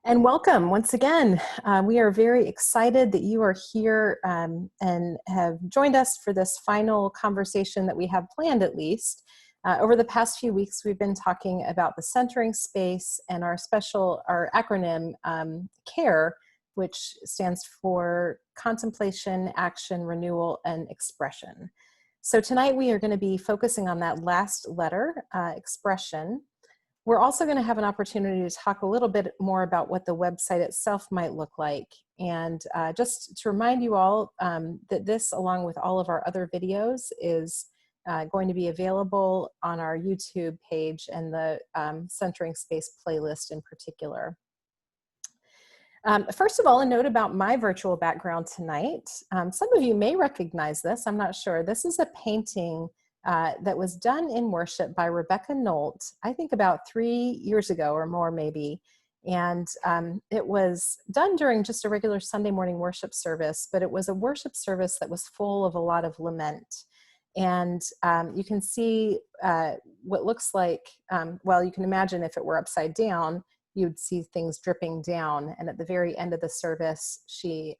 And welcome once again. We are very excited that you are here and have joined us for this final conversation that we have planned, at least. Over the past few weeks, we've been talking about the centering space and our acronym, CARE, which stands for Contemplation, Action, Renewal, and Expression. So tonight we are going to be focusing on that last letter, expression. We're also going to have an opportunity to talk a little bit more about what the website itself might look like. And just to remind you all that this, along with all of our other videos, is going to be available on our YouTube page and the Centering Space playlist in particular. First of all, a note about my virtual background tonight. Some of you may recognize this, I'm not sure. This is a painting that was done in worship by Rebecca Nolt, I think about 3 years ago or more maybe. And it was done during just a regular Sunday morning worship service, but it was a worship service that was full of a lot of lament. And you can see what looks like, well, you can imagine if it were upside down, you'd see things dripping down. And at the very end of the service, she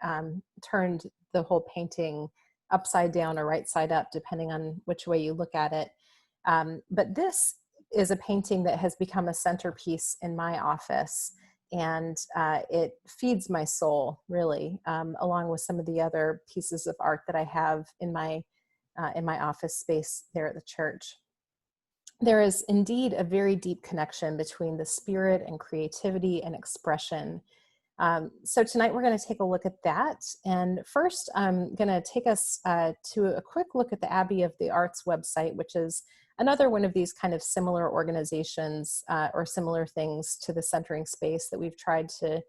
turned the whole painting upside down or right side up, depending on which way you look at it. But this is a painting that has become a centerpiece in my office, and it feeds my soul, really, along with some of the other pieces of art that I have in my office space there at the church. There is indeed a very deep connection between the spirit and creativity and expression. So tonight we're going to take a look at that. And first, I'm going to take us to a quick look at the Abbey of the Arts website, which is another one of these kind of similar organizations or similar things to the Centering Space that we've tried to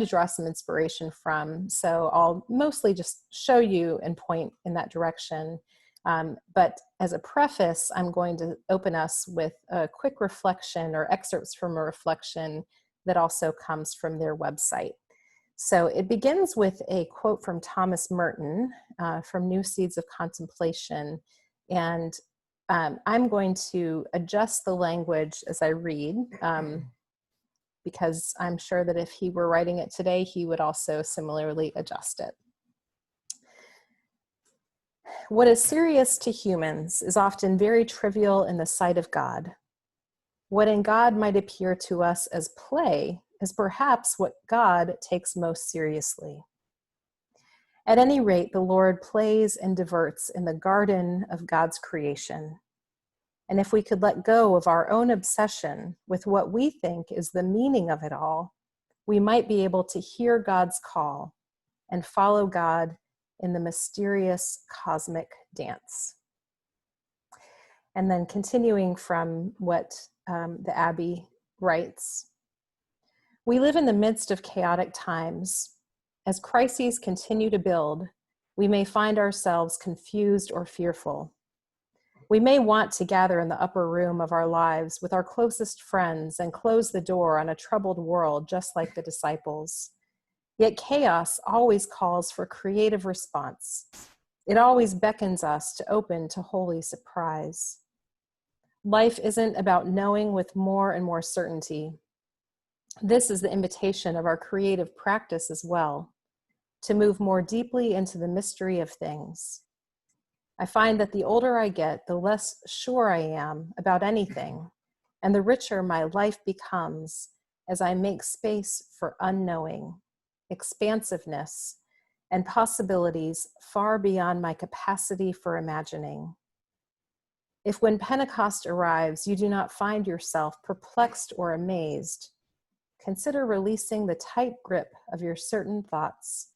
draw some inspiration from. So I'll mostly just show you and point in that direction. But as a preface, I'm going to open us with a quick reflection or excerpts from a reflection that also comes from their website. So it begins with a quote from Thomas Merton from New Seeds of Contemplation. And I'm going to adjust the language as I read, because I'm sure that if he were writing it today, he would also similarly adjust it. What is serious to humans is often very trivial in the sight of God. What in God might appear to us as play is perhaps what God takes most seriously. At any rate, the Lord plays and diverts in the garden of God's creation. And if we could let go of our own obsession with what we think is the meaning of it all, we might be able to hear God's call and follow God in the mysterious cosmic dance. And then continuing from what the Abbey writes, we live in the midst of chaotic times. As crises continue to build, we may find ourselves confused or fearful. We may want to gather in the upper room of our lives with our closest friends and close the door on a troubled world, just like the disciples. Yet chaos always calls for creative response. It always beckons us to open to holy surprise. Life isn't about knowing with more and more certainty. This is the invitation of our creative practice as well, to move more deeply into the mystery of things. I find that the older I get, the less sure I am about anything, and the richer my life becomes as I make space for unknowing, expansiveness, and possibilities far beyond my capacity for imagining. If when Pentecost arrives, you do not find yourself perplexed or amazed, consider releasing the tight grip of your certain thoughts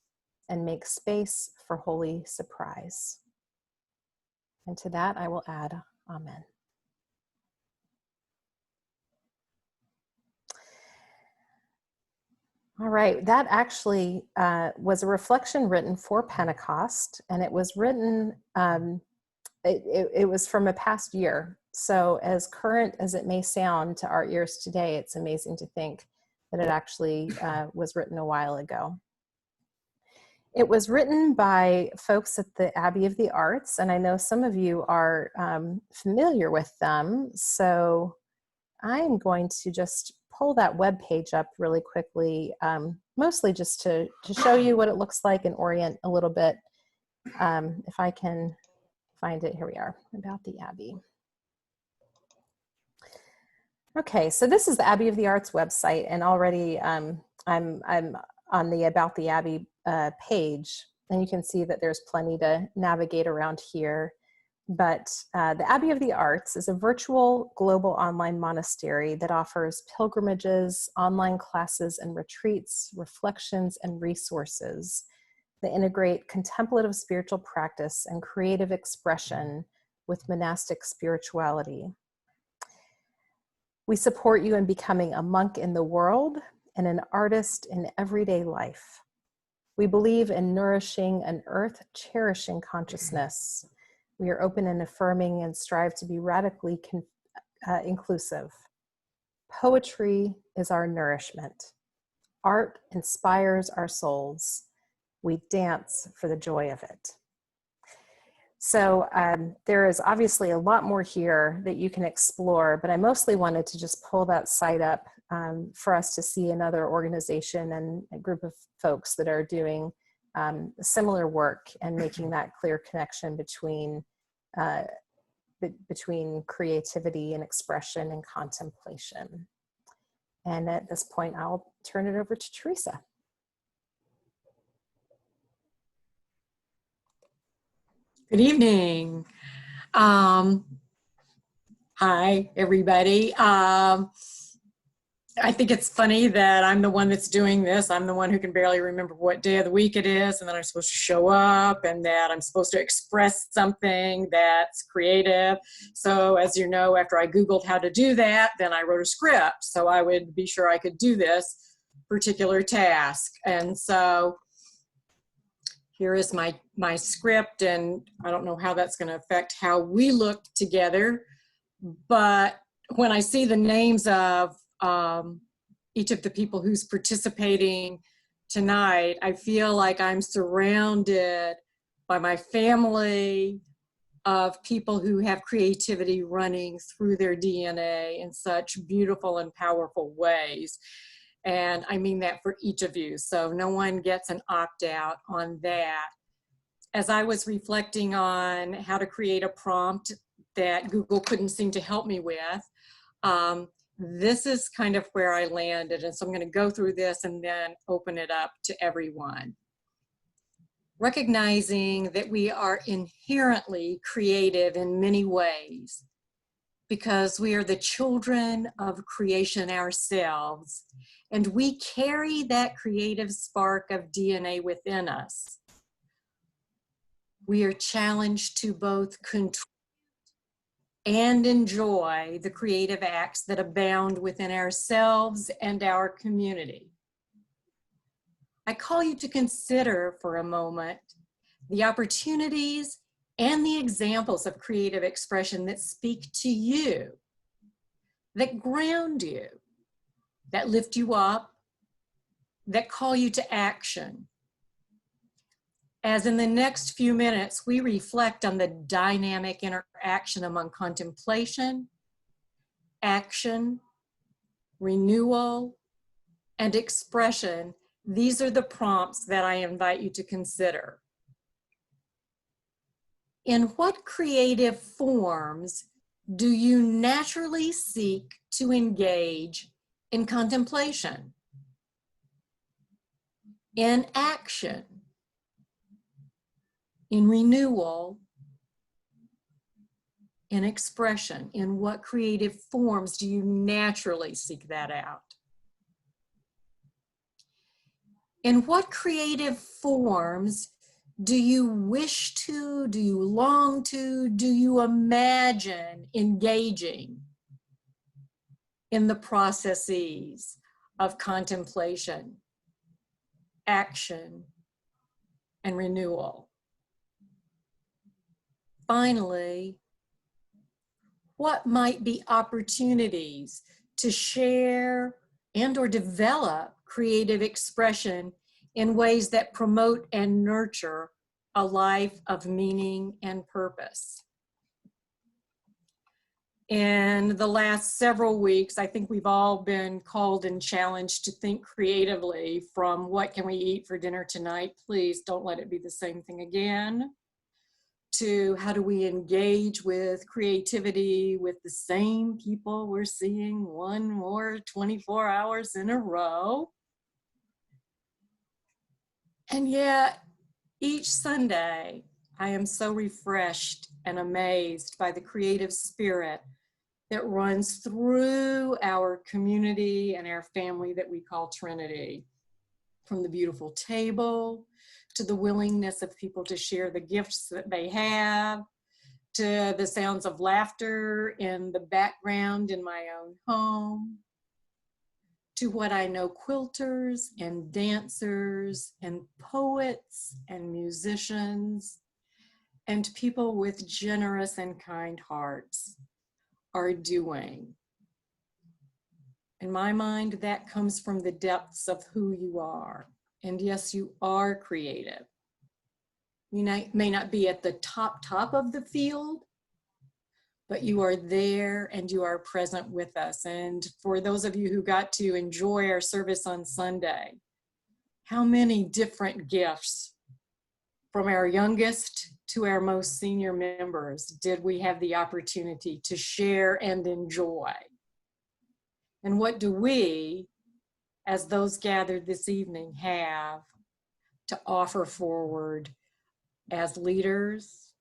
and make space for holy surprise. And to that I will add, Amen. All right, that actually was a reflection written for Pentecost, and it was written it was from a past year. So as current as it may sound to our ears today, it's amazing to think that it actually was written a while ago. It was written by folks at the Abbey of the Arts, and I know some of you are familiar with them. So I'm going to just pull that web page up really quickly, mostly just to show you what it looks like and orient a little bit. If I can find it, here we are, About the Abbey. Okay, so this is the Abbey of the Arts website, and already I'm on the About the Abbey page, and you can see that there's plenty to navigate around here. But the Abbey of the Arts is a virtual global online monastery that offers pilgrimages, online classes and retreats, reflections and resources that integrate contemplative spiritual practice and creative expression with monastic spirituality. We support you in becoming a monk in the world and an artist in everyday life. We believe in nourishing an earth-cherishing consciousness. We are open and affirming and strive to be radically inclusive. Poetry is our nourishment. Art inspires our souls. We dance for the joy of it. So there is obviously a lot more here that you can explore, but I mostly wanted to just pull that site up for us to see another organization and a group of folks that are doing similar work and making that clear connection between creativity and expression and contemplation. And at this point, I'll turn it over to Teresa. Good evening. Hi, everybody. I think it's funny that I'm the one that's doing this. I'm the one who can barely remember what day of the week it is, and then I'm supposed to show up, and that I'm supposed to express something that's creative. So as you know, after I Googled how to do that, then I wrote a script so I would be sure I could do this particular task. And so here is my script, and I don't know how that's going to affect how we look together, but when I see the names of each of the people who's participating tonight, I feel like I'm surrounded by my family of people who have creativity running through their DNA in such beautiful and powerful ways. And I mean that for each of you, so no one gets an opt-out on that. As I was reflecting on how to create a prompt that Google couldn't seem to help me with, this is kind of where I landed. And so I'm going to go through this and then open it up to everyone. Recognizing that we are inherently creative in many ways because we are the children of creation ourselves, and we carry that creative spark of DNA within us. We are challenged to both control and enjoy the creative acts that abound within ourselves and our community. I call you to consider for a moment the opportunities and the examples of creative expression that speak to you, that ground you, that lift you up, that call you to action. As in the next few minutes, we reflect on the dynamic interaction among contemplation, action, renewal, and expression. These are the prompts that I invite you to consider. In what creative forms do you naturally seek to engage in contemplation, in action, in renewal, in expression? In what creative forms do you naturally seek that out? In what creative forms do you wish to, do you long to, do you imagine engaging in the processes of contemplation, action, and renewal? Finally, what might be opportunities to share and or develop creative expression in ways that promote and nurture a life of meaning and purpose? In the last several weeks, I think we've all been called and challenged to think creatively, from what can we eat for dinner tonight? Please don't let it be the same thing again, to how do we engage with creativity with the same people we're seeing one more 24 hours in a row. And yet, each Sunday, I am so refreshed and amazed by the creative spirit that runs through our community and our family that we call Trinity. From the beautiful table, to the willingness of people to share the gifts that they have, to the sounds of laughter in the background in my own home, to what I know quilters and dancers and poets and musicians and people with generous and kind hearts are doing. In my mind, that comes from the depths of who you are. And yes, you are creative. You may not be at the top of the field, but you are there and you are present with us. And for those of you who got to enjoy our service on Sunday, how many different gifts from our youngest to our most senior members did we have the opportunity to share and enjoy? And what do we, as those gathered this evening, have to offer forward as leaders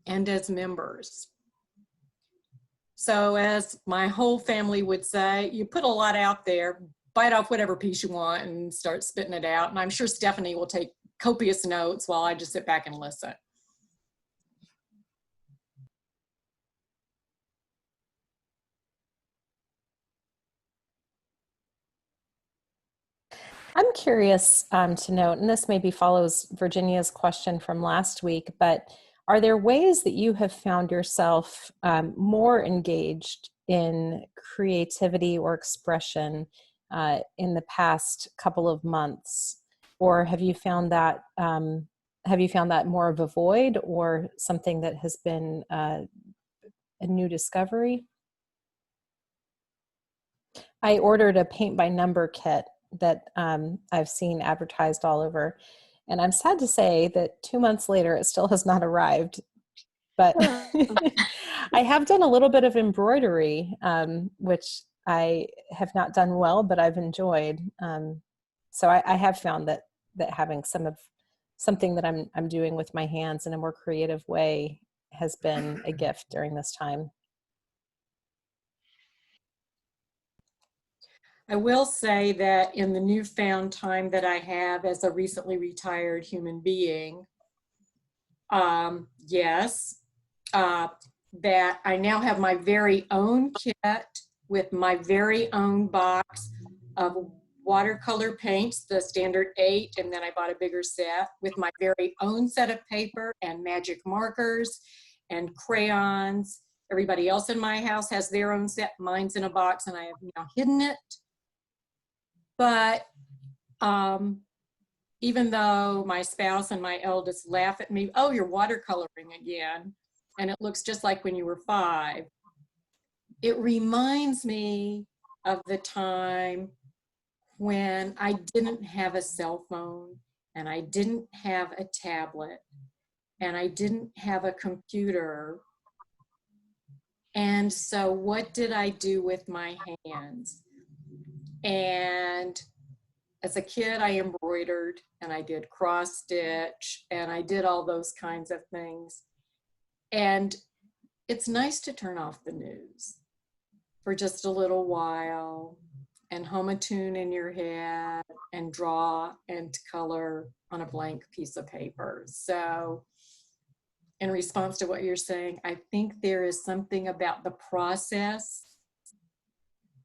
and as members? So as my whole family would say, you put a lot out there, bite off whatever piece you want and start spitting it out. And I'm sure Stephanie will take copious notes while I just sit back and listen. I'm curious to note, and this maybe follows Virginia's question from last week, but are there ways that you have found yourself more engaged in creativity or expression in the past couple of months? Or have you found that more of a void or something that has been a new discovery? I ordered a paint by number kit that I've seen advertised all over. And I'm sad to say that 2 months later, it still has not arrived. But I have done a little bit of embroidery, which I have not done well, but I've enjoyed. So I have found that having something that I'm doing with my hands in a more creative way has been a gift during this time. I will say that in the newfound time that I have as a recently retired human being, that I now have my very own kit with my very own box of watercolor paints, the standard 8, and then I bought a bigger set with my very own set of paper and magic markers and crayons. Everybody else in my house has their own set. Mine's in a box and I have now hidden it. But even though my spouse and my eldest laugh at me, oh, you're watercoloring again, and it looks just like when you were 5, it reminds me of the time when I didn't have a cell phone and I didn't have a tablet and I didn't have a computer. And so what did I do with my hands? And as a kid, I embroidered and I did cross stitch and I did all those kinds of things. And it's nice to turn off the news for just a little while and hum a tune in your head and draw and color on a blank piece of paper. So in response to what you're saying, I think there is something about the process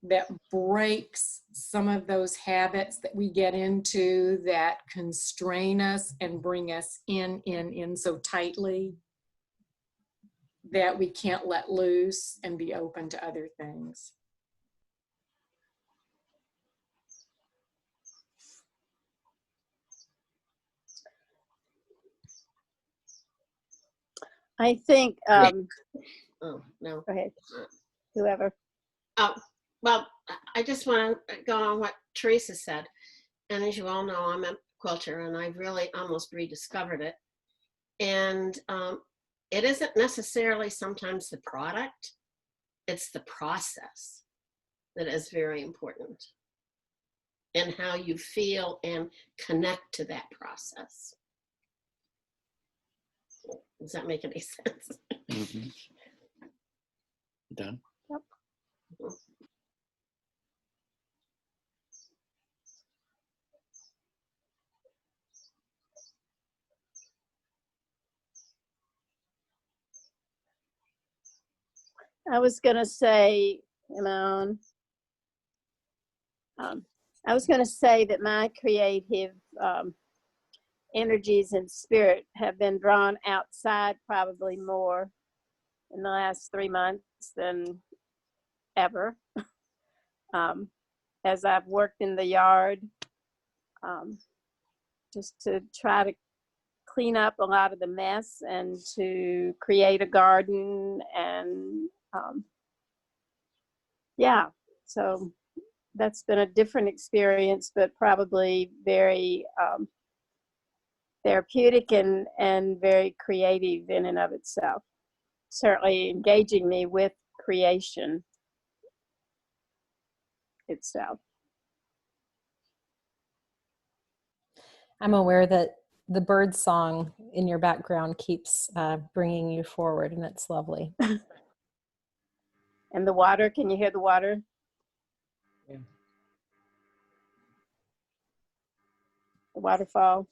that breaks some of those habits that we get into that constrain us and bring us in so tightly that we can't let loose and be open to other things. I think, Oh, no. go ahead. whoever. Oh, well, I just want to go on what Teresa said. And as you all know, I'm a quilter and I've really almost rediscovered it. And it isn't necessarily sometimes the product, it's the process that is very important, and how you feel and connect to that process. Does that make any sense? Mm-hmm. Done. Yep. I was going to say, I was going to say that my creative energies and spirit have been drawn outside probably more in the last 3 months than ever. As I've worked in the yard, just to try to clean up a lot of the mess and to create a garden, and yeah, so that's been a different experience, but probably very therapeutic and very creative in and of itself. Certainly engaging me with creation itself. I'm aware that the bird song in your background keeps bringing you forward, and it's lovely. And the water, can you hear the water? Yeah. The waterfall.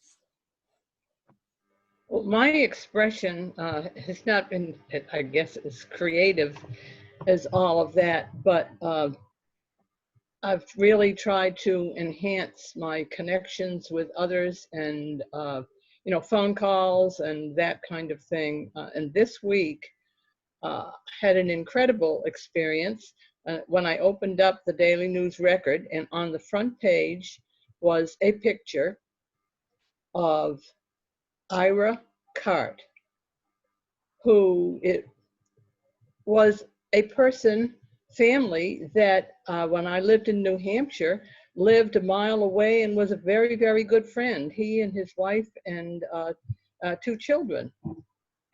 Well, my expression has not been, I guess, as creative as all of that, but I've really tried to enhance my connections with others and, phone calls and that kind of thing. And this week had an incredible experience when I opened up the Daily News Record, and on the front page was a picture of Ira Cart, who it was a family that when I lived in New Hampshire, lived a mile away and was a very, very good friend. He and his wife and 2 children.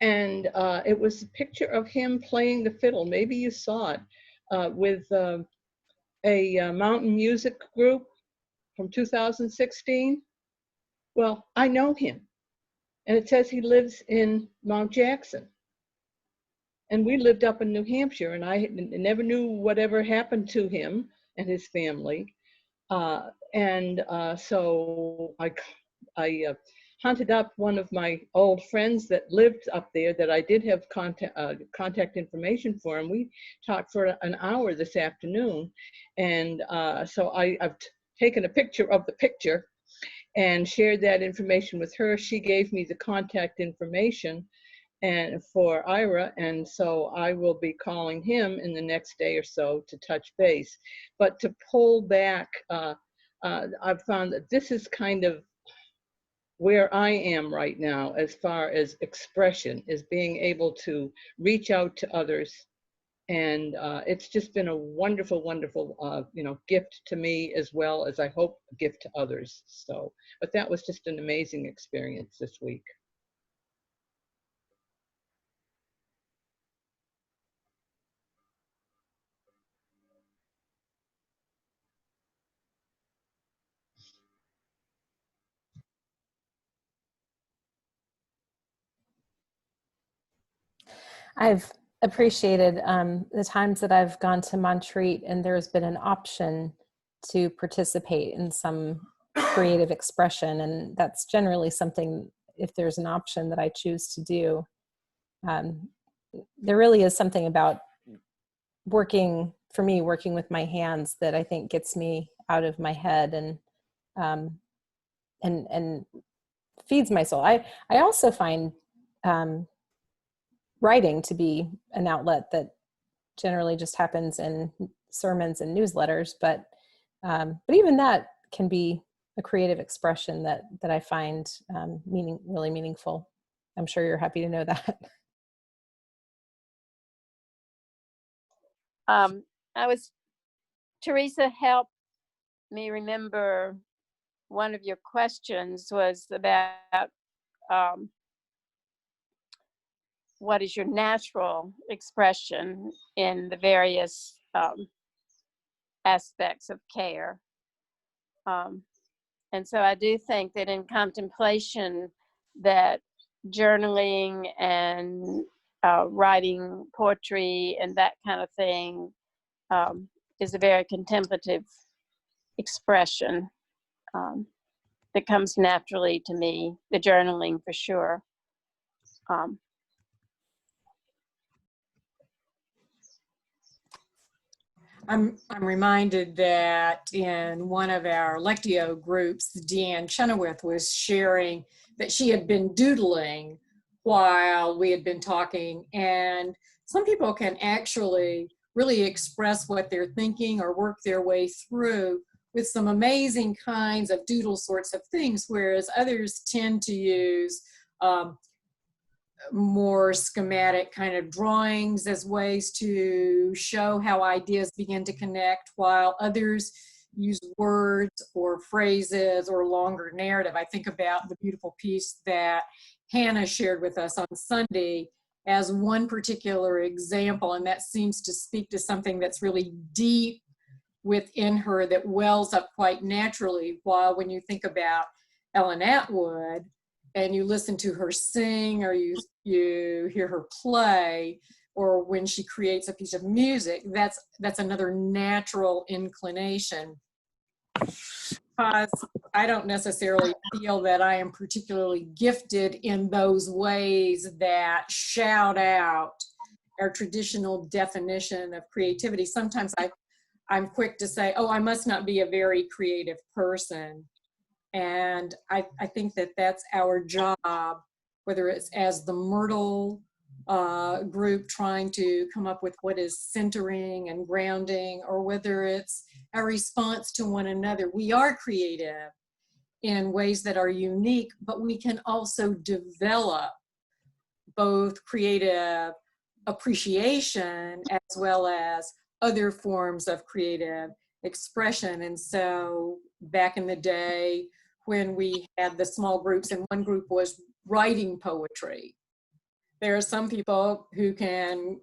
And it was a picture of him playing the fiddle. Maybe you saw it with a mountain music group from 2016. Well, I know him. And it says he lives in Mount Jackson. And we lived up in New Hampshire, and I never knew whatever happened to him and his family. So I hunted up one of my old friends that lived up there that I did have contact information for, and we talked for an hour this afternoon. And so I've taken a picture of the picture and shared that information with her. She gave me the contact information and for Ira, and so I will be calling him in the next day or so to touch base. But to pull back, I've found that this is kind of where I am right now as far as expression, is being able to reach out to others. And it's just been a wonderful, wonderful, gift to me, as well as I hope a gift to others. So, but that was just an amazing experience this week. I've appreciated the times that I've gone to Montreat and there's been an option to participate in some creative expression. And that's generally something, if there's an option, that I choose to do. There really is something about working with my hands that I think gets me out of my head and feeds my soul. I also find writing to be an outlet that generally just happens in sermons and newsletters, but even that can be a creative expression that I find really meaningful. I'm sure you're happy to know that. Teresa helped me remember one of your questions was about what is your natural expression in the various aspects of care. And so I do think that in contemplation, that journaling and writing poetry and that kind of thing is a very contemplative expression that comes naturally to me, the journaling for sure. I'm reminded that in one of our Lectio groups, Deanne Chenoweth was sharing that she had been doodling while we had been talking, and some people can actually really express what they're thinking or work their way through with some amazing kinds of doodle sorts of things, whereas others tend to use more schematic kind of drawings as ways to show how ideas begin to connect, while others use words or phrases or longer narrative. I think about the beautiful piece that Hannah shared with us on Sunday as one particular example, and that seems to speak to something that's really deep within her that wells up quite naturally, while when you think about Ellen Atwood, and you listen to her sing, or you hear her play, or when she creates a piece of music, that's another natural inclination. Because I don't necessarily feel that I am particularly gifted in those ways that shout out our traditional definition of creativity. Sometimes I'm quick to say, oh, I must not be a very creative person. And I think that that's our job, whether it's as the Myrtle group trying to come up with what is centering and grounding, or whether it's our response to one another. We are creative in ways that are unique, but we can also develop both creative appreciation as well as other forms of creative expression. And so back in the day, when we had the small groups and one group was writing poetry, there are some people who can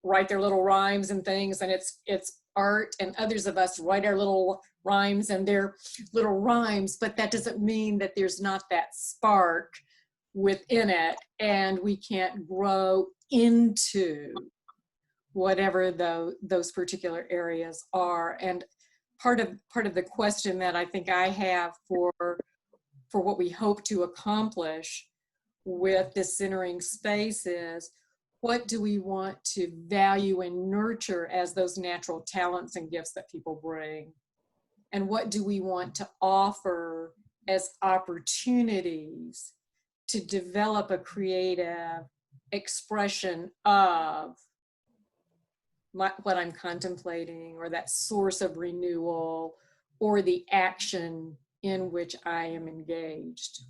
write their little rhymes and things, and it's art, and others of us write our little rhymes and their little rhymes, but that doesn't mean that there's not that spark within it, and we can't grow into whatever those particular areas are. And part of the question that I think I have for what we hope to accomplish with this centering space is, what do we want to value and nurture as those natural talents and gifts that people bring? And what do we want to offer as opportunities to develop a creative expression of what I'm contemplating, or that source of renewal, or the action in which I am engaged?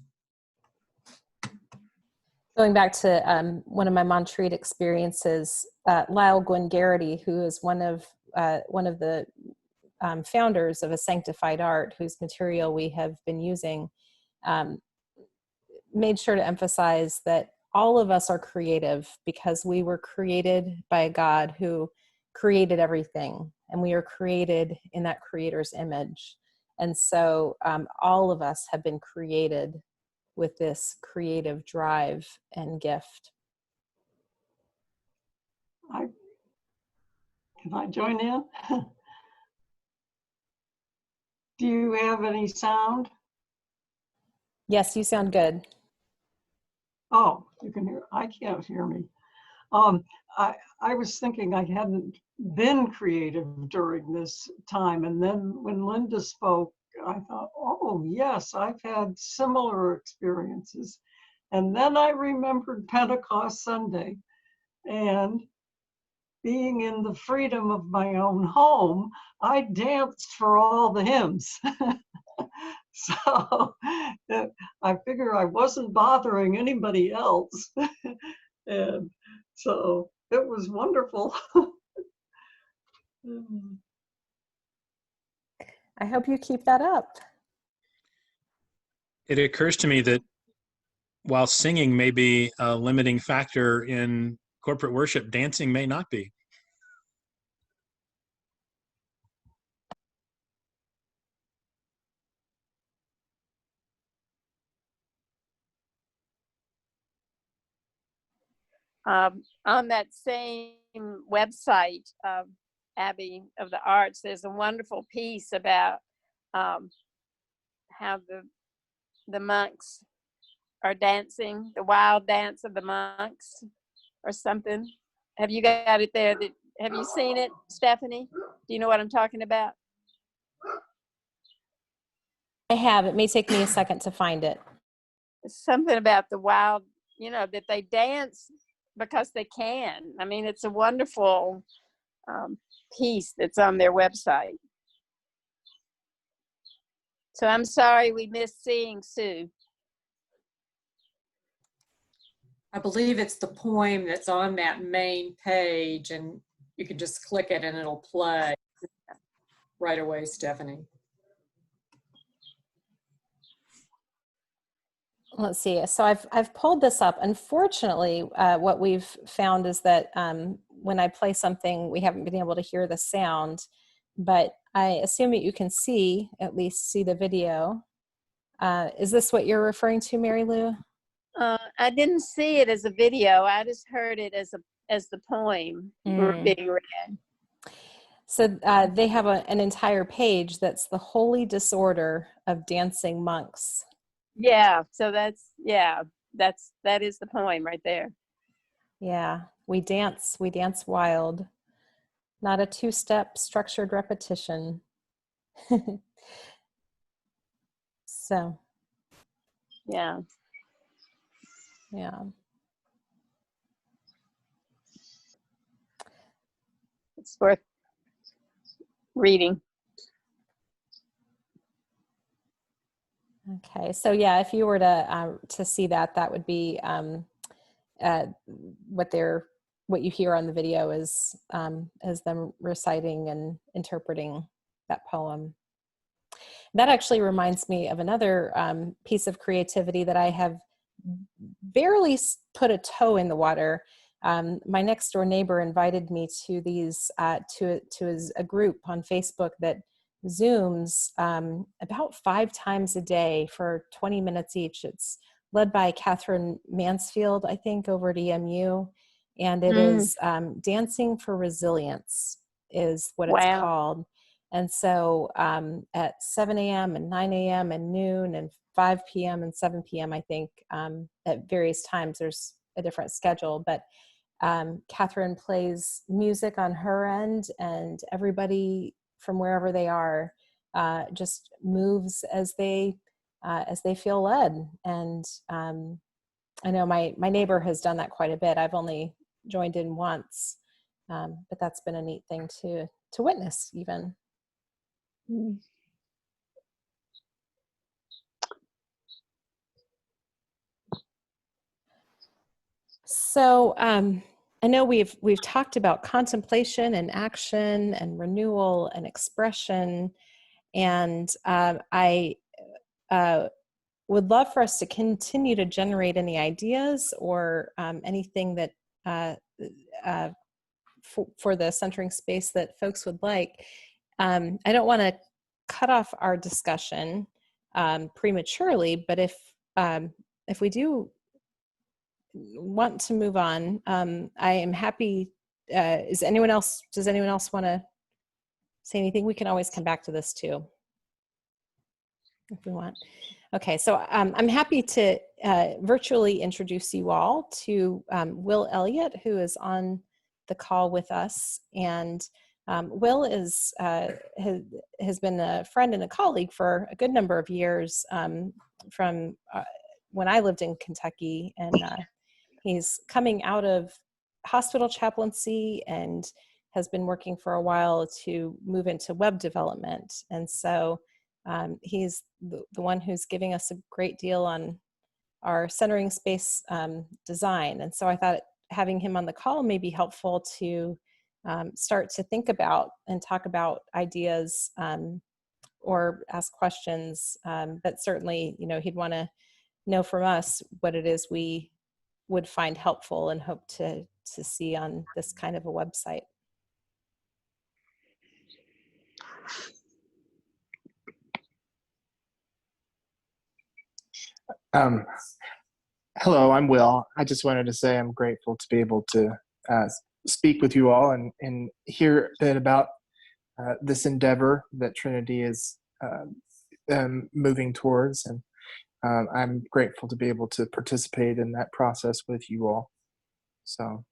Going back to one of my Montreat experiences, Lyle Gwynn Garrity, who is one of the founders of A Sanctified Art, whose material we have been using, made sure to emphasize that all of us are creative because we were created by a God who created everything, and we are created in that creator's image. And so all of us have been created with this creative drive and gift. Can I join in? Do you have any sound? Yes, you sound good. Oh, you can hear. I can't hear me. I was thinking I hadn't been creative during this time, and then when Linda spoke, I thought, oh yes, I've had similar experiences. And then I remembered Pentecost Sunday, and being in the freedom of my own home, I danced for all the hymns. So I figure I wasn't bothering anybody else. And so it was wonderful. I hope you keep that up. It occurs to me that while singing may be a limiting factor in corporate worship, dancing may not be. On that same website, Abbey of the Arts, there's a wonderful piece about how the monks are dancing, the wild dance of the monks or something. Have you got it there? Have you seen it, Stephanie? Do you know what I'm talking about? I have. It may take me a second to find it. It's something about the wild, that they dance because they can. I mean, it's a wonderful piece that's on their website. So I'm sorry we missed seeing Sue. I believe it's the poem that's on that main page, and you can just click it and it'll play right away, Stephanie. Let's see. So I've pulled this up. Unfortunately, what we've found is that when I play something, we haven't been able to hear the sound, but I assume that you can at least see the video. Is this what you're referring to, Mary Lou? I didn't see it as a video. I just heard it as the poem being read. So they have an entire page that's the holy disorder of dancing monks. Yeah. So that is the poem right there. Yeah, we dance wild, not a two-step structured repetition. So. Yeah. Yeah. It's worth reading. Okay, so yeah, if you were to see that, that would be what you hear on the video is them reciting and interpreting that poem. That actually reminds me of another piece of creativity that I have barely put a toe in the water. My next door neighbor invited me to these to a group on Facebook that Zooms about 5 times a day for 20 minutes each. It's led by Catherine Mansfield, I think, over at EMU, and it is Dancing for Resilience is what it's called. And so at 7 a.m. and 9 a.m. and noon and 5 p.m. and 7 p.m., I think at various times there's a different schedule, but Catherine plays music on her end, and everybody from wherever they are just moves as they feel led. And I know my neighbor has done that quite a bit. I've only joined in once, but that's been a neat thing to witness even. So I know we've talked about contemplation and action and renewal and expression, and I would love for us to continue to generate any ideas or anything that for the centering space that folks would like. I don't want to cut off our discussion prematurely, but if we do want to move on, I am happy. Does anyone else want to say anything? We can always come back to this too, if we want. Okay, so I'm happy to virtually introduce you all to Will Elliott, who is on the call with us. And Will has been a friend and a colleague for a good number of years from when I lived in Kentucky, and he's coming out of hospital chaplaincy and has been working for a while to move into web development. And so he's the one who's giving us a great deal on our centering space design. And so I thought having him on the call may be helpful to start to think about and talk about ideas or ask questions. But certainly, he'd want to know from us what it is we would find helpful and hope to see on this kind of a website. Hello, I'm Will. I just wanted to say I'm grateful to be able to speak with you all and hear a bit about this endeavor that Trinity is moving towards. And I'm grateful to be able to participate in that process with you all. So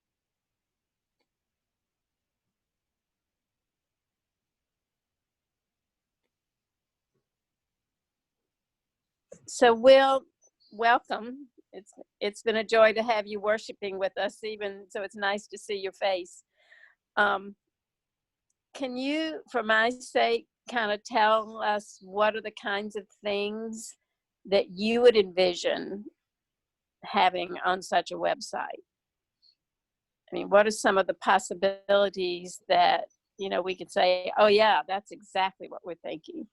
Will, welcome. It's been a joy to have you worshiping with us, even so it's nice to see your face. Can you, for my sake, kind of tell us what are the kinds of things that you would envision having on such a website? I mean, what are some of the possibilities that, we could say, oh yeah, that's exactly what we're thinking?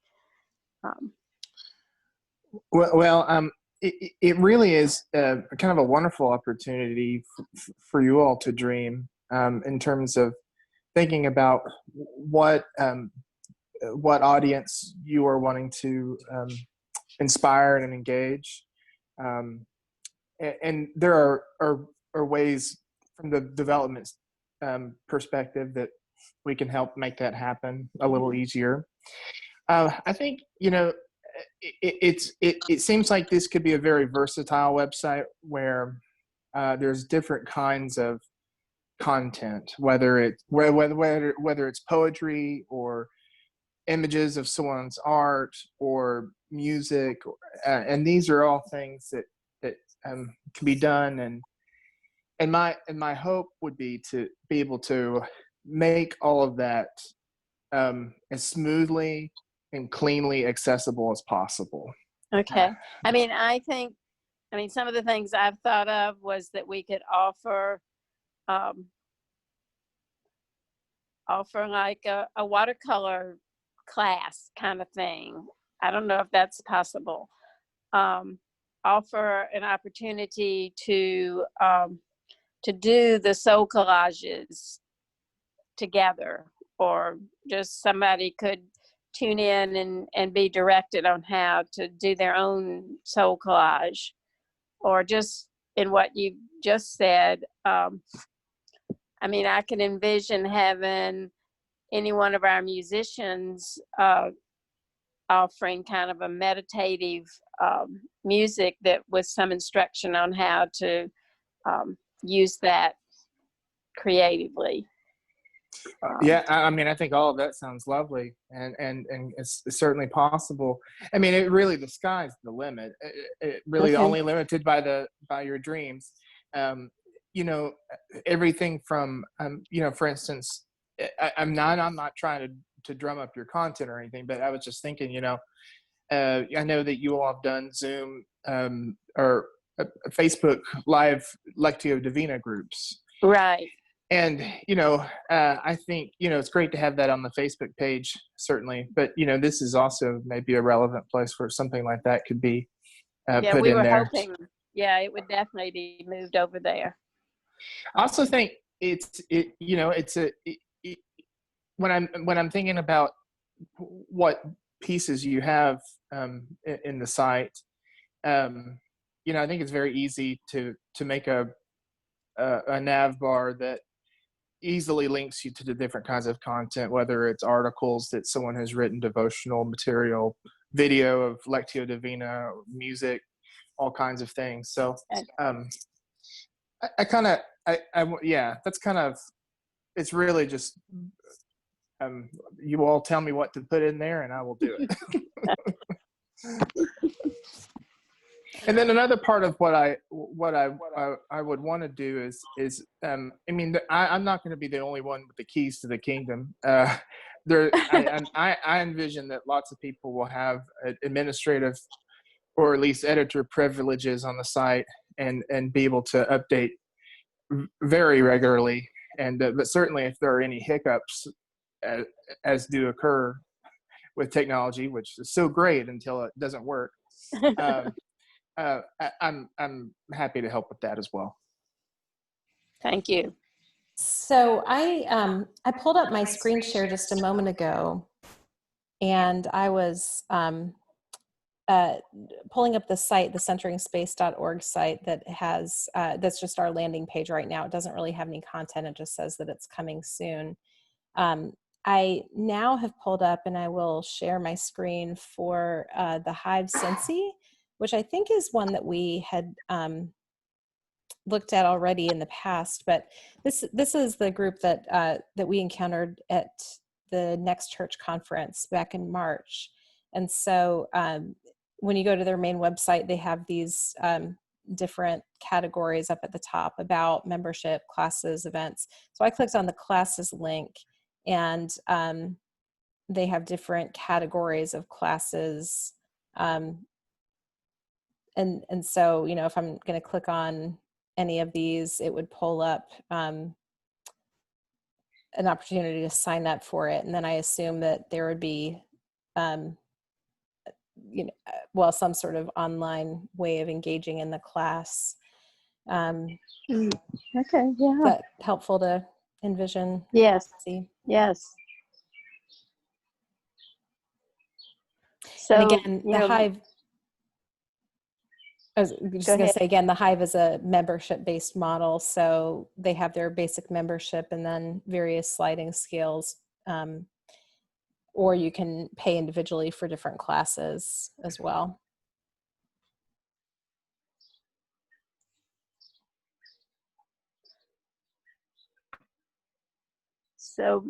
It really is kind of a wonderful opportunity for you all to dream in terms of thinking about what audience you are wanting to inspire and engage. And there are ways from the development perspective that we can help make that happen a little easier. I think, it seems like this could be a very versatile website where there's different kinds of content, whether it's poetry or images of someone's art or music, and these are all things that can be done. And my hope would be to be able to make all of that as smoothly and cleanly accessible as possible. Okay. I mean, some of the things I've thought of was that we could offer like a watercolor class kind of thing. I don't know if that's possible. Offer an opportunity to do the soul collages together, or just somebody could tune in and be directed on how to do their own soul collage, or just in what you just said. I can envision having any one of our musicians offering kind of a meditative music that with some instruction on how to use that creatively. Yeah, I think all of that sounds lovely, and it's certainly possible. The sky's the limit. It really Okay. only limited by your dreams. Everything from for instance, I'm not trying to drum up your content or anything, but I was just thinking, I know that you all have done Zoom or Facebook live Lectio Divina groups, Right. and I think it's great to have that on the Facebook page, certainly, but this is also maybe a relevant place where something like that could be put We in were there. hoping, it would definitely be moved over there. I also think when I'm thinking about what pieces you have in the site, I think it's very easy to make a nav bar that easily links you to the different kinds of content, whether it's articles that someone has written, devotional material, video of Lectio Divina, music, all kinds of things. So that's kind of, it's really just you all tell me what to put in there and I will do it. And then another part of what I would want to do is I'm not going to be the only one with the keys to the kingdom. I envision that lots of people will have administrative or at least editor privileges on the site and be able to update very regularly And but certainly, if there are any hiccups, as do occur with technology, which is so great until it doesn't work, I'm happy to help with that as well. Thank you. So I pulled up my screen share just a moment ago, and I was pulling up the site, the centeringspace.org site that has that's just our landing page right now. It doesn't really have any content. It just says that it's coming soon. I now have pulled up, and I will share my screen for the Hive Sensi, which I think is one that we had looked at already in the past. But this is the group that that we encountered at the Next Church conference back in March. And so when you go to their main website, they have these different categories up at the top: about, membership, classes, events. So I clicked on the classes link, and they have different categories of classes. And so, you know, if I'm going to click on any of these, it would pull up an opportunity to sign up for it. And then I assume that there would be, you know, well, some sort of online way of engaging in the class. Okay, yeah. Is that helpful to envision? Yes, See? yes. So, And again, you the know, Hive, I was just going to ahead. say again, the Hive is a membership-based model. So they have their basic membership and then various sliding scales, or you can pay individually for different classes as well. So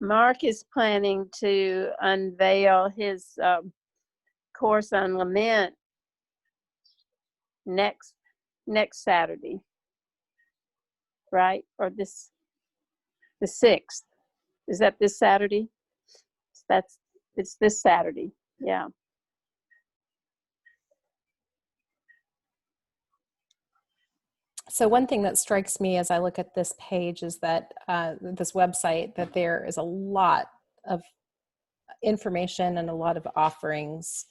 Mark is planning to unveil his course on lament next Saturday, right? Or the 6th. Is that this Saturday? It's this Saturday. Yeah. So one thing that strikes me as I look at this page is that this website, that there is a lot of information and a lot of offerings.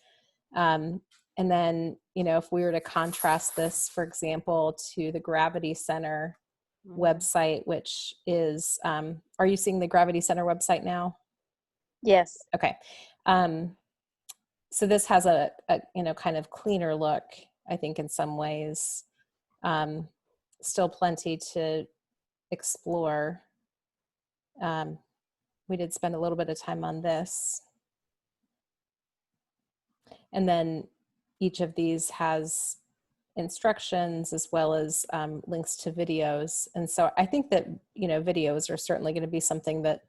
And then, you know, if we were to contrast this, for example, to the Gravity Center website, which is, are you seeing the Gravity Center website now? Yes. Okay. So this has a you know, kind of cleaner look, I think, in some ways. Still plenty to explore. We did spend a little bit of time on this. And then each of these has instructions as well as links to videos. And so I think that, you know, videos are certainly going to be something that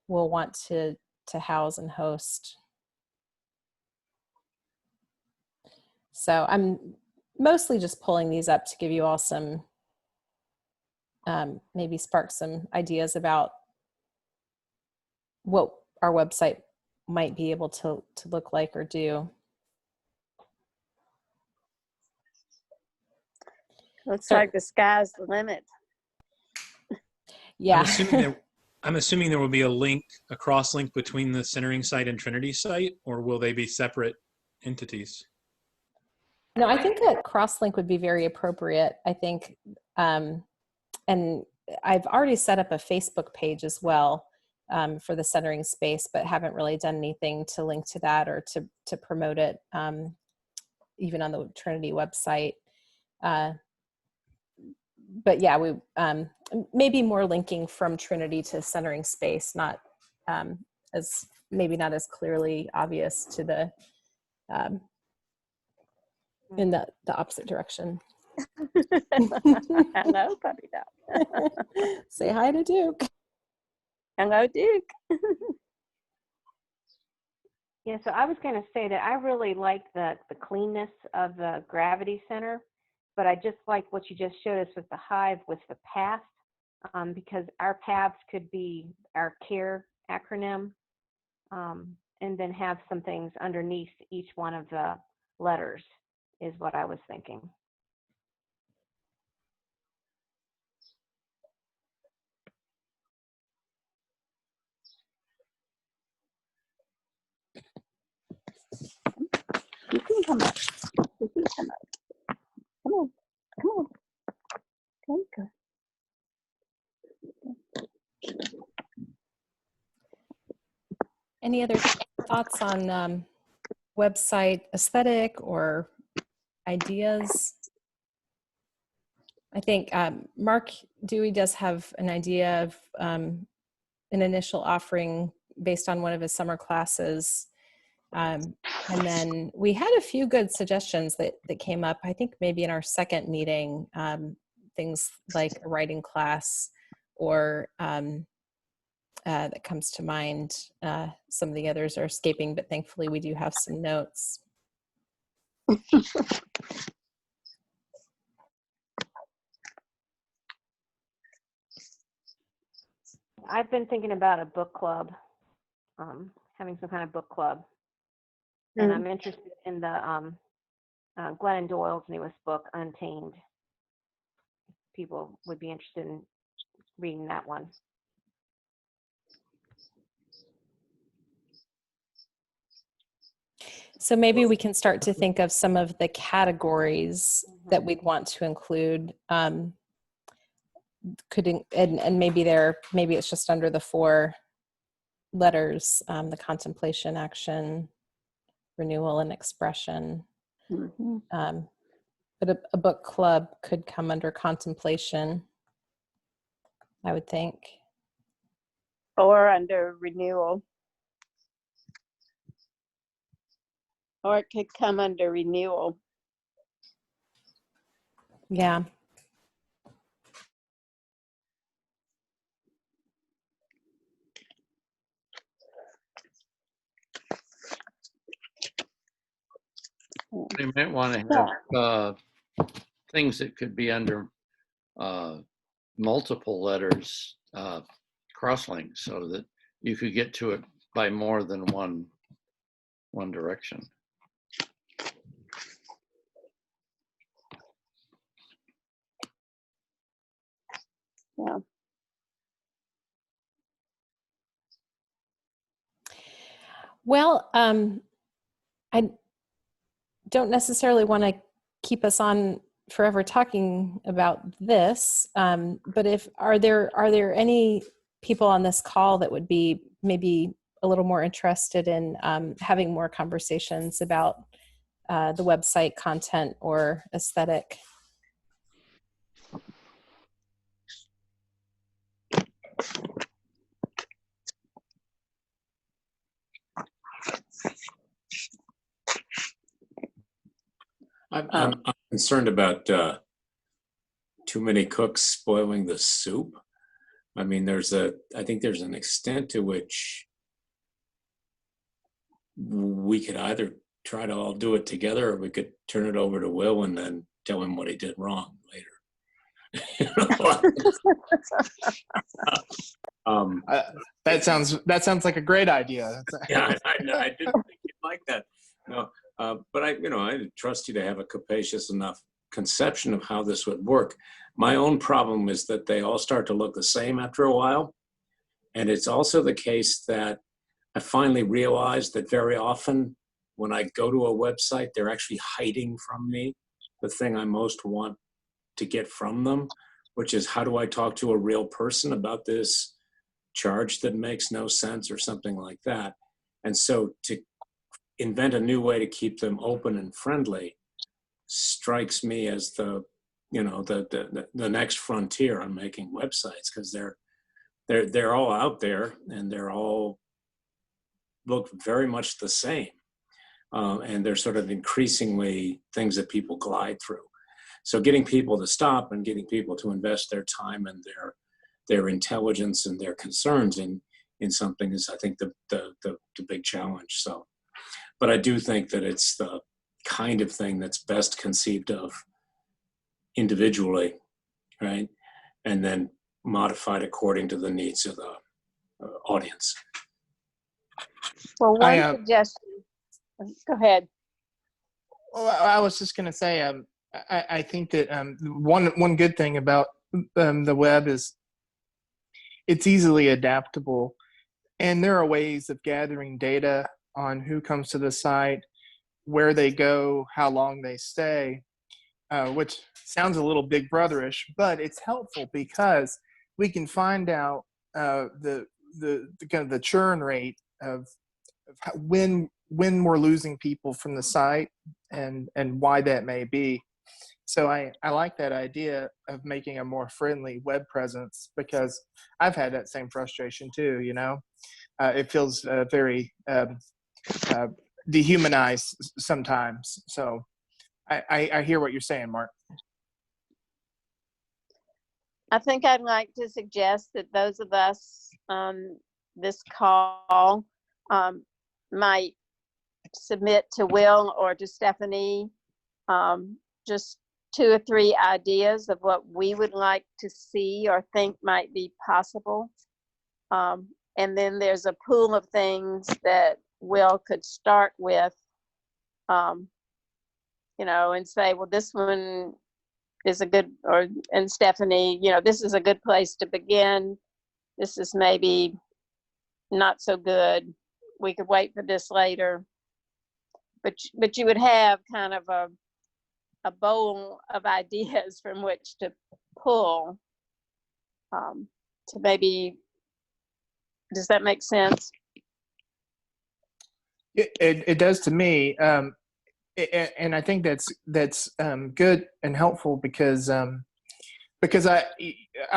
we'll want to house and host. So I'm mostly just pulling these up to give you all some, maybe spark some ideas about what our website might be able to look like or do. Looks like the sky's the limit. Yeah. I'm assuming there will be a cross link between the Centering site and Trinity site, or will they be separate entities? No, I think a cross link would be very appropriate. I think, and I've already set up a Facebook page as well for the Centering Space, but haven't really done anything to link to that or to promote it, even on the Trinity website. But yeah, we maybe more linking from Trinity to Centering Space, not as maybe not as clearly obvious to the in the opposite direction. Hello, puppy dog. Say hi to Duke. Hello, Duke. Yeah, so I was going to say that I really like the cleanness of the Gravity Center, but I just like what you just showed us with the Hive with the path, because our paths could be our CARE acronym, and then have some things underneath each one of the letters is what I was thinking. come up. You can come up. Come on. Come on. Okay, good. Any other thoughts on website aesthetic or ideas? I think Mark Dewey does have an idea of an initial offering based on one of his summer classes. And then we had a few good suggestions that came up, I think maybe in our second meeting, things like a writing class or that comes to mind. Some of the others are escaping, but thankfully we do have some notes. I've been thinking about a book club, having some kind of book club. And I'm interested in the Glennon Doyle's newest book, Untamed. People would be interested in reading that one. So maybe we can start to think of some of the categories that we'd want to include. And maybe it's just under the 4 letters, the contemplation, action, renewal, and expression. But a book club could come under contemplation, I would think. Or under renewal. Or it could come under renewal. Yeah. You might want to have things that could be under multiple letters, cross-linked, so that you could get to it by more than one direction. Yeah. Well, I don't necessarily want to keep us on forever talking about this, but are there any people on this call that would be maybe a little more interested in having more conversations about the website content or aesthetic? I'm concerned about too many cooks spoiling the soup. I mean, I think there's an extent to which we could either try to all do it together, or we could turn it over to Will and then tell him what he did wrong later. That sounds like a great idea. Yeah, I didn't think you'd like that. No, but I trust you to have a capacious enough conception of how this would work. My own problem is that they all start to look the same after a while. And it's also the case that I finally realized that very often when I go to a website, they're actually hiding from me the thing I most want to get from them, which is, how do I talk to a real person about this charge that makes no sense or something like that? And so to invent a new way to keep them open and friendly strikes me as the next frontier on making websites, because they're all out there and they're all look very much the same, and they're sort of increasingly things that people glide through. So getting people to stop and getting people to invest their time and their intelligence and their concerns in something is, I think, the big challenge. So, but I do think that it's the kind of thing that's best conceived of individually, right? And then modified according to the needs of the audience. Well, one suggestion. Go ahead. Well, I was just going to say, I think that one good thing about the web is it's easily adaptable, and there are ways of gathering data on who comes to the site where they go, how long they stay, which sounds a little big brotherish, but it's helpful because we can find out the kind of the churn rate of when we're losing people from the site and why that may be. So I like that idea of making a more friendly web presence, because I've had that same frustration too. It feels very dehumanized sometimes. So I hear what you're saying, Mark. I think I'd like to suggest that those of us on this call might submit to Will or to Stephanie just 2 or 3 ideas of what we would like to see or think might be possible. And then there's a pool of things that Will could start with, and say, well, this one is a good, and Stephanie, this is a good place to begin. This is maybe not so good. We could wait for this later. But you would have kind of a bowl of ideas from which to pull to maybe, does that make sense? It does to me. And I think that's good and helpful because I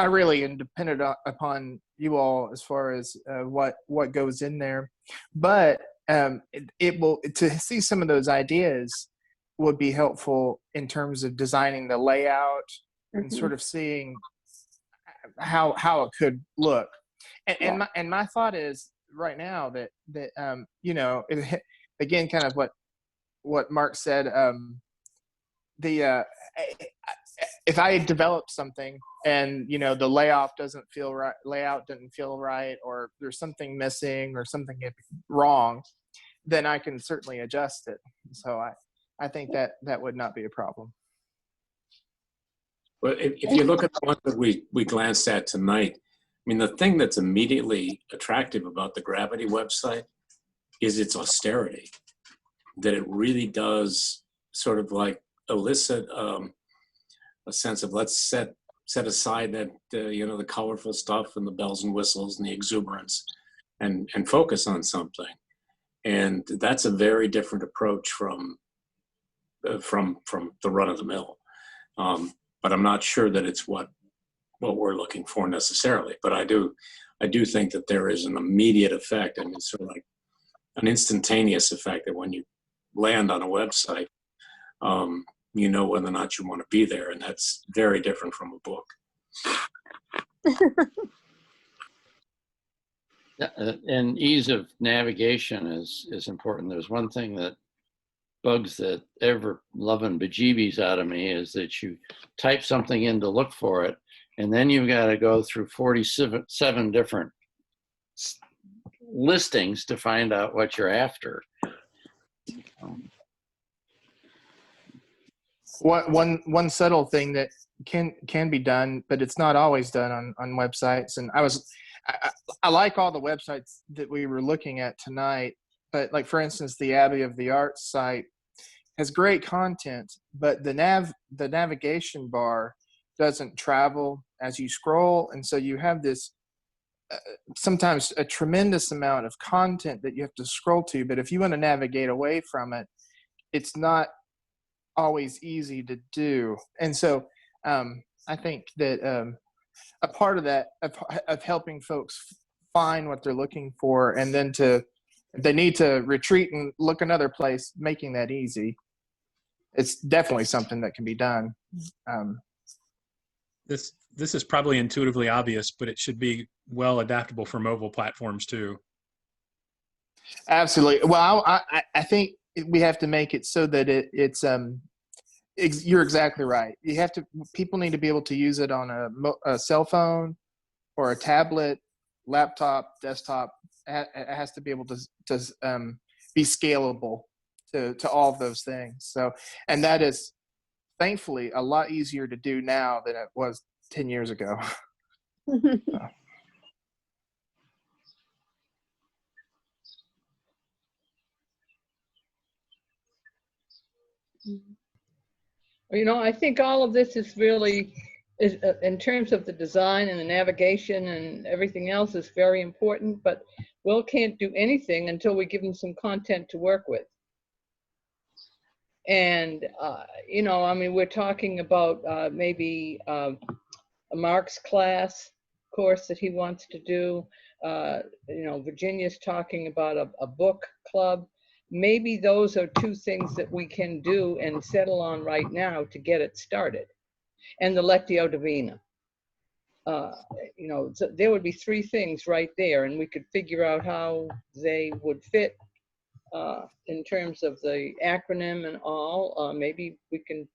really am dependent upon you all as far as what goes in there, but it will, to see some of those ideas would be helpful in terms of designing the layout and sort of seeing how it could look. And my thought is right now that again, kind of what Mark said, if I develop something and the layout didn't feel right, or there's something missing or something wrong, then I can certainly adjust it. So I think that would not be a problem. Well, if you look at the one that we glanced at tonight, I mean, the thing that's immediately attractive about the Gravity website is its austerity, that it really does sort of like elicit a sense of, let's set aside that the colorful stuff and the bells and whistles and the exuberance and focus on something. And that's a very different approach from the run of the mill. But I'm not sure that it's what we're looking for necessarily. But I do think that there is an immediate effect. I mean, it's sort of like an instantaneous effect that when you land on a website, whether or not you want to be there, and that's very different from a book. And ease of navigation is important. There's one thing that bugs the ever loving bejeebies out of me is that you type something in to look for it, and then you've got to go through 47 different listings to find out what you're after. One subtle thing that can be done, but it's not always done on websites. And I like all the websites that we were looking at tonight, but like, for instance, the Abbey of the Arts site has great content, but the navigation bar doesn't travel as you scroll. And so you have this sometimes a tremendous amount of content that you have to scroll to, but if you want to navigate away from it, it's not always easy to do. And so I think that a part of that, of helping folks find what they're looking for, and then if they need to retreat and look another place, making that easy. It's definitely something that can be done. This is probably intuitively obvious, but it should be well adaptable for mobile platforms too. Absolutely. Well, I think we have to make it so that it's you're exactly right. People need to be able to use it on a cell phone or a tablet, laptop, desktop. It has to be able to be scalable to all of those things. So, and that is thankfully a lot easier to do now than it was 10 years ago. You know, I think all of this is really, in terms of the design and the navigation and everything else, is very important, but Will can't do anything until we give him some content to work with. And, you know, I mean, we're talking about maybe a Mark's class course that he wants to do. You know, Virginia's talking about a book club. Maybe those are two things that we can do and settle on right now to get it started. And the Lectio Divina. You know, so there would be three things right there, and we could figure out how they would fit in terms of the acronym and all. Maybe we can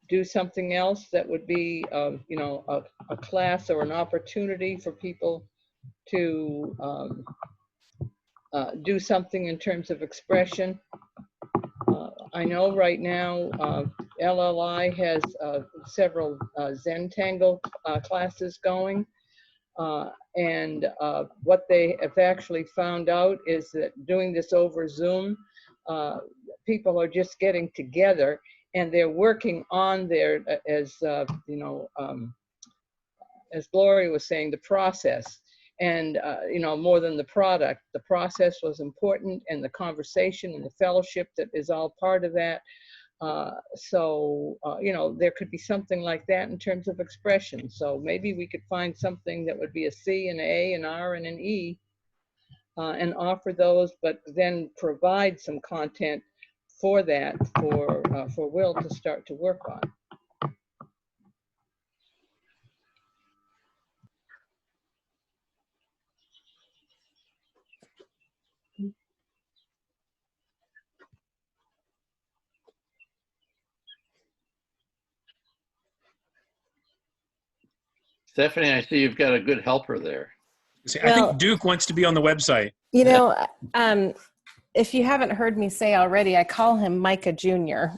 do something else that would be, you know, a class or an opportunity for people to do something in terms of expression. I know right now LLI has several Zentangle classes going. And what they have actually found out is that doing this over Zoom, people are just getting together and they're working on their, as you know, as Gloria was saying, the process. And, you know, more than the product, the process was important, and the conversation and the fellowship that is all part of that. So, you know, there could be something like that in terms of expression. So maybe we could find something that would be a C, an A, an R, and an E, and offer those, but then provide some content for that for Will to start to work on. Stephanie, I see you've got a good helper there. See, I Well, think Duke wants to be on the website. you know, if you haven't heard me say already, I call him Micah Jr.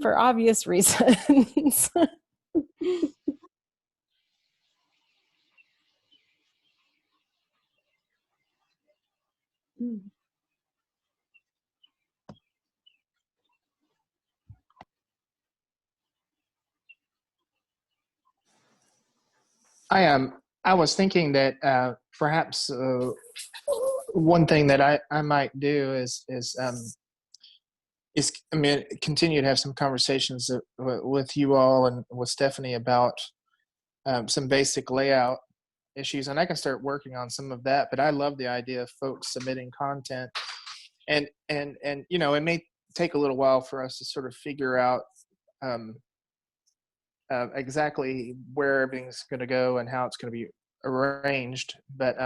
for obvious reasons. I was thinking that perhaps one thing that I might do is I mean, continue to have some conversations with you all and with Stephanie about some basic layout issues, and I can start working on some of that. But I love the idea of folks submitting content, and you know, it may take a little while for us to sort of figure out exactly where everything's going to go and how it's going to be arranged. But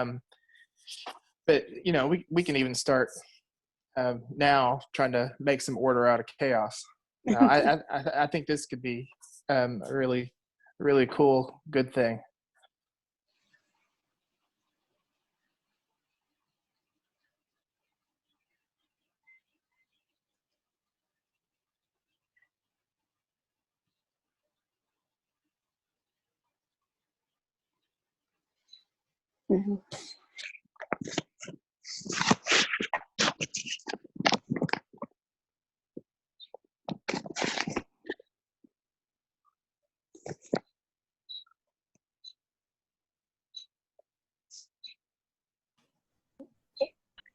you know, we can even start now trying to make some order out of chaos. I think this could be a really cool, good thing. Mm-hmm.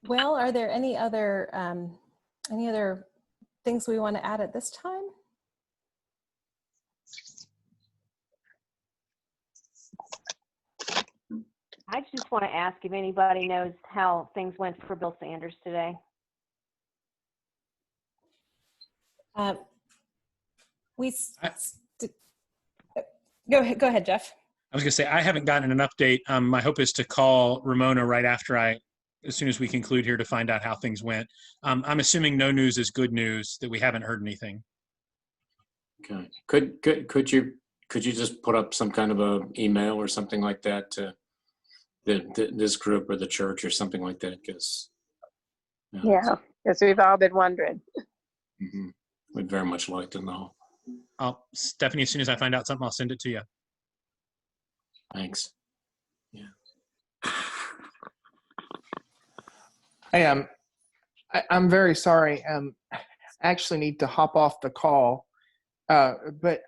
Well, are there any other things we want to add at this time? I just want to ask if anybody knows how things went for Bill Sanders today. Go ahead, Jeff. I was going to say, I haven't gotten an update. My hope is to call Ramona right after as soon as we conclude here, to find out how things went. I'm assuming no news is good news, that we haven't heard anything. Okay. Could you just put up some kind of a email or something like that to this group or the church or something like that? Because Yeah, because we've all been wondering. Mm-hmm. We'd very much like to know. Stephanie, as soon as I find out something, I'll send it to you. Thanks. Yeah. I'm very sorry. I actually need to hop off the call. But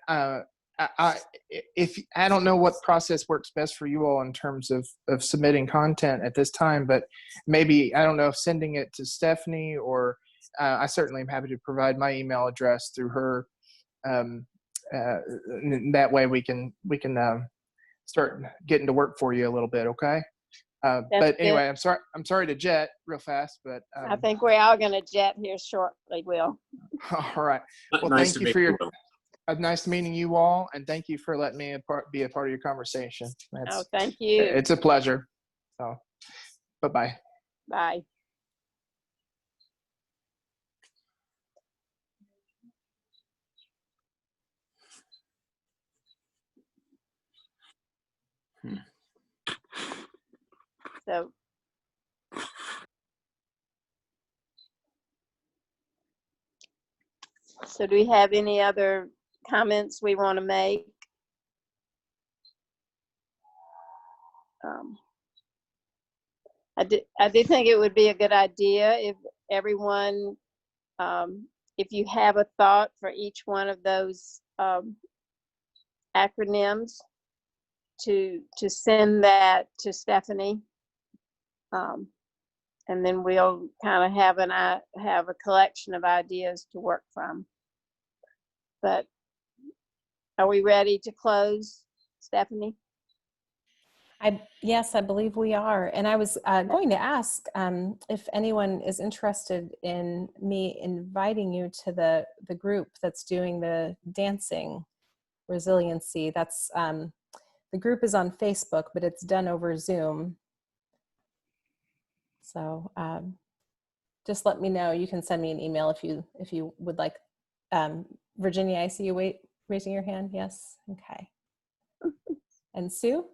if I don't know what process works best for you all in terms of submitting content at this time, but maybe, I don't know if sending it to Stephanie, or I certainly am happy to provide my email address through her. That way we can start getting to work for you a little bit. Okay. But anyway, good. I'm sorry to jet real fast, but I think we're all going to jet here shortly, Will. all right. Well, Nice thank to you meet for your Will. nice meeting you all, and thank you for letting me be a part of your conversation. Oh, thank you. It's a pleasure. So, bye-bye. Bye. So do we have any other comments we want to make? I do think it would be a good idea if everyone, if you have a thought for each one of those acronyms, to send that to Stephanie, and then we'll kind of have a collection of ideas to work from. But are we ready to close, Stephanie? Yes, I believe we are. And I was going to ask if anyone is interested in me inviting you to the group that's doing the dancing resiliency. That's the group is on Facebook, but it's done over Zoom. So just let me know. You can send me an email if you would like. Virginia, I see you raising your hand. Yes. Okay. And Sue,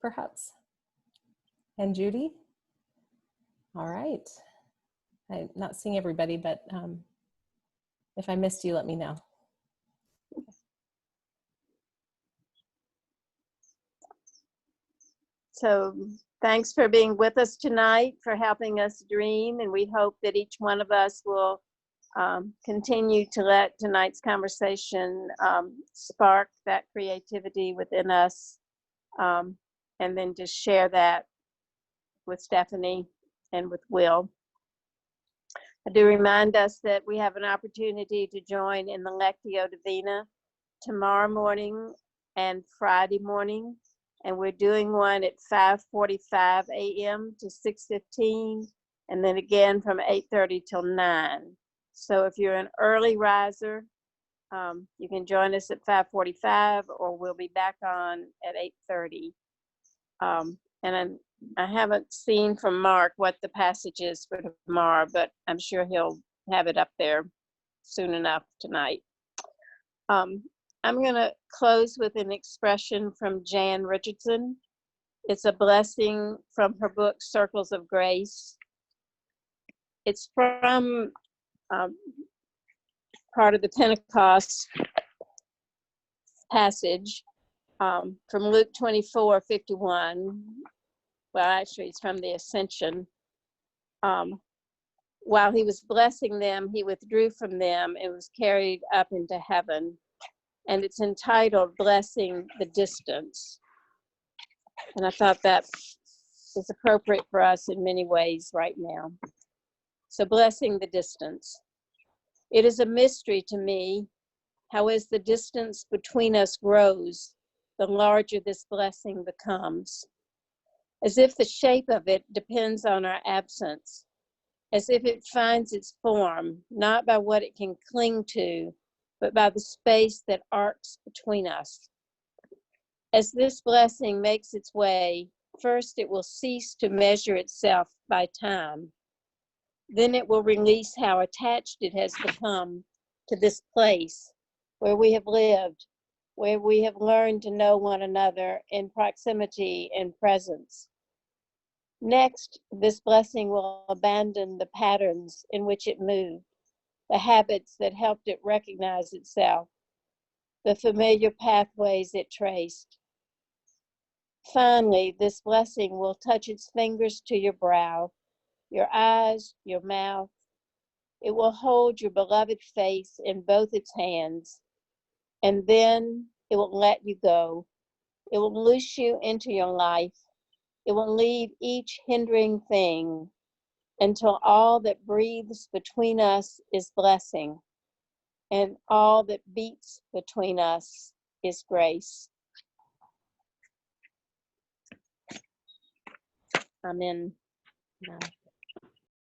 perhaps. And Judy. All right. I'm not seeing everybody, but if I missed you, let me know. So thanks for being with us tonight, for helping us dream, and we hope that each one of us will continue to let tonight's conversation spark that creativity within us, and then just share that with Stephanie and with Will. I do remind us that we have an opportunity to join in the Lectio Divina tomorrow morning and Friday morning. And we're doing one at 5:45 a.m. to 6:15, and then again from 8:30 till 9. So if you're an early riser, you can join us at 5:45, or we'll be back on at 8:30. And I haven't seen from Mark what the passage is for tomorrow, but I'm sure he'll have it up there soon enough tonight. I'm going to close with an expression from Jan Richardson. It's a blessing from her book, Circles of Grace. It's from part of the Pentecost passage from Luke 24:51. Well, actually, it's from the Ascension. While he was blessing them, he withdrew from them and was carried up into heaven. And it's entitled Blessing the Distance. And I thought that is appropriate for us in many ways right now. So, blessing the distance. It is a mystery to me how, as the distance between us grows, the larger this blessing becomes. As if the shape of it depends on our absence, as if it finds its form not by what it can cling to, but by the space that arcs between us. As this blessing makes its way, first it will cease to measure itself by time. Then it will release how attached it has become to this place where we have lived, where we have learned to know one another in proximity and presence. Next, this blessing will abandon the patterns in which it moved, the habits that helped it recognize itself, the familiar pathways it traced. Finally, this blessing will touch its fingers to your brow, your eyes, your mouth. It will hold your beloved face in both its hands, and then it will let you go. It will loose you into your life. It will leave each hindering thing until all that breathes between us is blessing, and all that beats between us is grace. Amen. No.